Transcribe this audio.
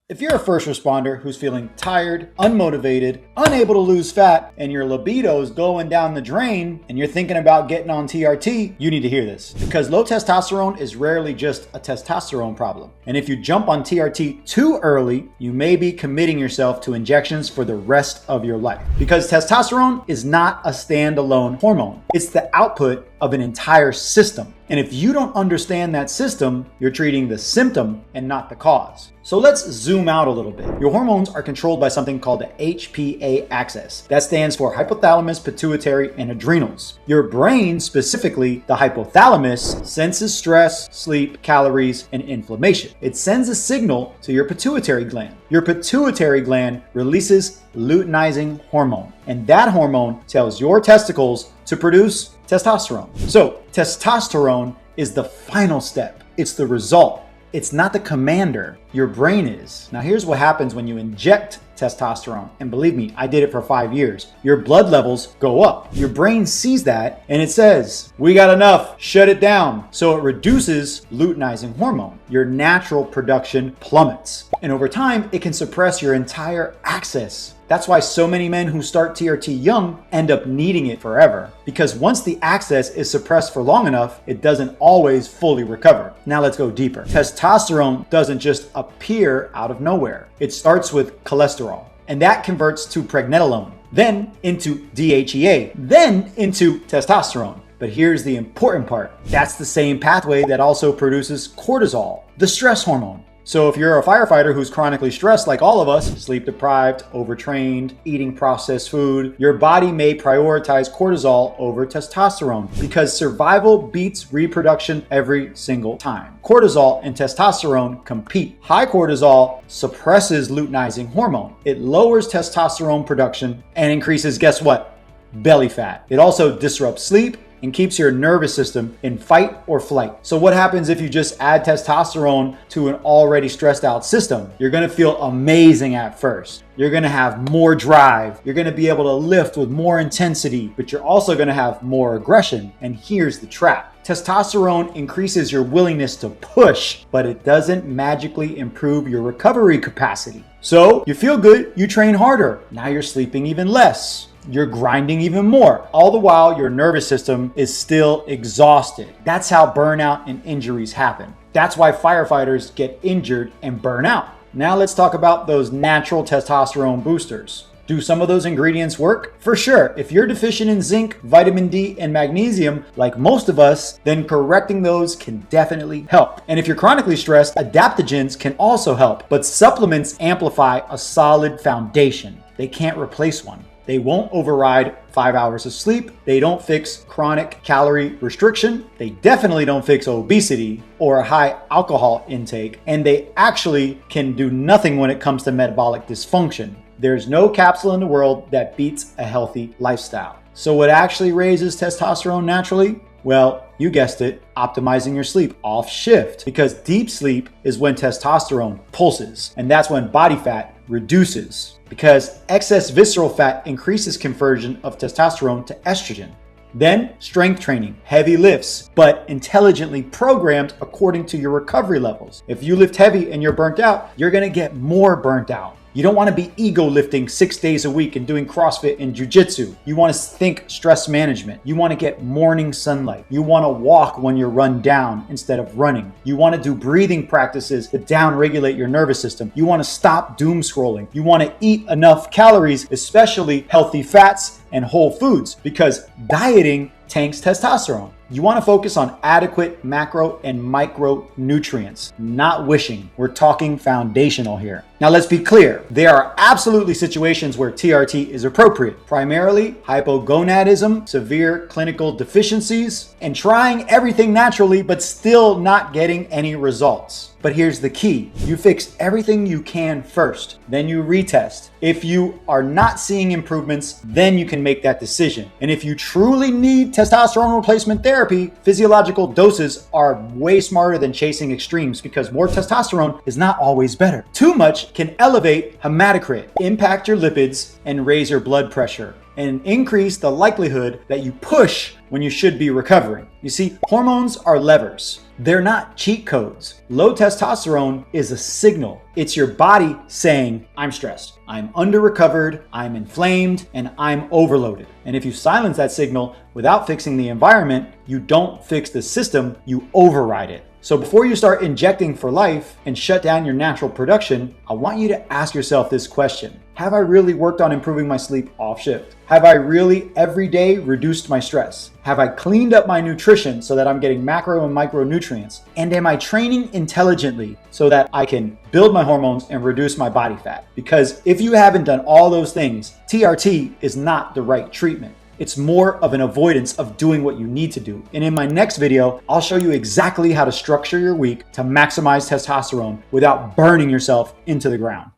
If you're a first responder who's feeling tired, unmotivated, unable to lose fat, and your libido is going down the drain, and you're thinking about getting on TRT, you need to hear this. Because low testosterone is rarely just a testosterone problem. And if you jump on TRT too early, you may be committing yourself to injections for the rest of your life. Because testosterone is not a standalone hormone. It's the output of an entire system. And if you don't understand that system, you're treating the symptom and not the cause. So let's zoom out a little bit. Your hormones are controlled by something called the HPA axis. That stands for hypothalamus, pituitary, and adrenals. Your brain, specifically the hypothalamus, senses stress, sleep, calories, and inflammation. It sends a signal to your pituitary gland. Your pituitary gland releases luteinizing hormone, and that hormone tells your testicles to produce testosterone. So testosterone is the final step. It's the result. It's not the commander. Your brain is. Now here's what happens when you inject testosterone. And believe me, I did it for 5 years. Your blood levels go up. Your brain sees that and it says, we got enough, shut it down. So it reduces luteinizing hormone. Your natural production plummets. And over time, it can suppress your entire axis. That's why so many men who start TRT young end up needing it forever. Because once the axis is suppressed for long enough, it doesn't always fully recover. Now let's go deeper. Testosterone doesn't just appear out of nowhere. It starts with cholesterol, and that converts to pregnenolone, then into DHEA, then into testosterone. But here's the important part. That's the same pathway that also produces cortisol, the stress hormone. So if you're a firefighter who's chronically stressed like all of us, sleep deprived, overtrained, eating processed food, your body may prioritize cortisol over testosterone because survival beats reproduction every single time. Cortisol and testosterone compete. High cortisol suppresses luteinizing hormone. It lowers testosterone production and increases, guess what? Belly fat. It also disrupts sleep and keeps your nervous system in fight or flight. So what happens if you just add testosterone to an already stressed out system? You're gonna feel amazing at first. You're gonna have more drive. You're gonna be able to lift with more intensity, but you're also gonna have more aggression. And here's the trap. Testosterone increases your willingness to push, but it doesn't magically improve your recovery capacity. So you feel good, you train harder. Now you're sleeping even less. You're grinding even more. All the while, your nervous system is still exhausted. That's how burnout and injuries happen. That's why firefighters get injured and burn out. Now let's talk about those natural testosterone boosters. Do some of those ingredients work? For sure. If you're deficient in zinc, vitamin D, and magnesium, like most of us, then correcting those can definitely help. And if you're chronically stressed, adaptogens can also help, but supplements amplify a solid foundation. They can't replace one. They won't override 5 hours of sleep. They don't fix chronic calorie restriction. They definitely don't fix obesity or a high alcohol intake. And they actually can do nothing when it comes to metabolic dysfunction. There's no capsule in the world that beats a healthy lifestyle. So what actually raises testosterone naturally? Well, you guessed it, optimizing your sleep off shift. Because deep sleep is when testosterone pulses, and that's when body fat reduces. Because excess visceral fat increases conversion of testosterone to estrogen. Then strength training, heavy lifts, but intelligently programmed according to your recovery levels. If you lift heavy and you're burnt out, you're gonna get more burnt out. You don't want to be ego lifting 6 days a week and doing CrossFit and jujitsu. You want to think stress management. You want to get morning sunlight. You want to walk when you're run down instead of running. You want to do breathing practices to down-regulate your nervous system. You want to stop doom scrolling. You want to eat enough calories, especially healthy fats and whole foods, because dieting tanks testosterone. You want to focus on adequate macro and micronutrients, not wishing. We're talking foundational here. Now let's be clear. There are absolutely situations where TRT is appropriate, primarily hypogonadism, severe clinical deficiencies, and trying everything naturally but still not getting any results. But here's the key. You fix everything you can first, then you retest. If you are not seeing improvements, then you can make that decision. And if you truly need testosterone replacement therapy, physiological doses are way smarter than chasing extremes because more testosterone is not always better. Too much can elevate hematocrit, impact your lipids, and raise your blood pressure. and increase the likelihood that you push when you should be recovering. You see, hormones are levers. They're not cheat codes. Low testosterone is a signal. It's your body saying, I'm stressed, I'm under-recovered, I'm inflamed, and I'm overloaded. And if you silence that signal without fixing the environment, you don't fix the system, you override it. So before you start injecting for life and shut down your natural production, I want you to ask yourself this question. Have I really worked on improving my sleep off shift? Have I really every day reduced my stress? Have I cleaned up my nutrition so that I'm getting macro and micronutrients? And am I training intelligently so that I can build my hormones and reduce my body fat? Because if you haven't done all those things, TRT is not the right treatment. It's more of an avoidance of doing what you need to do. And in my next video, I'll show you exactly how to structure your week to maximize testosterone without burning yourself into the ground.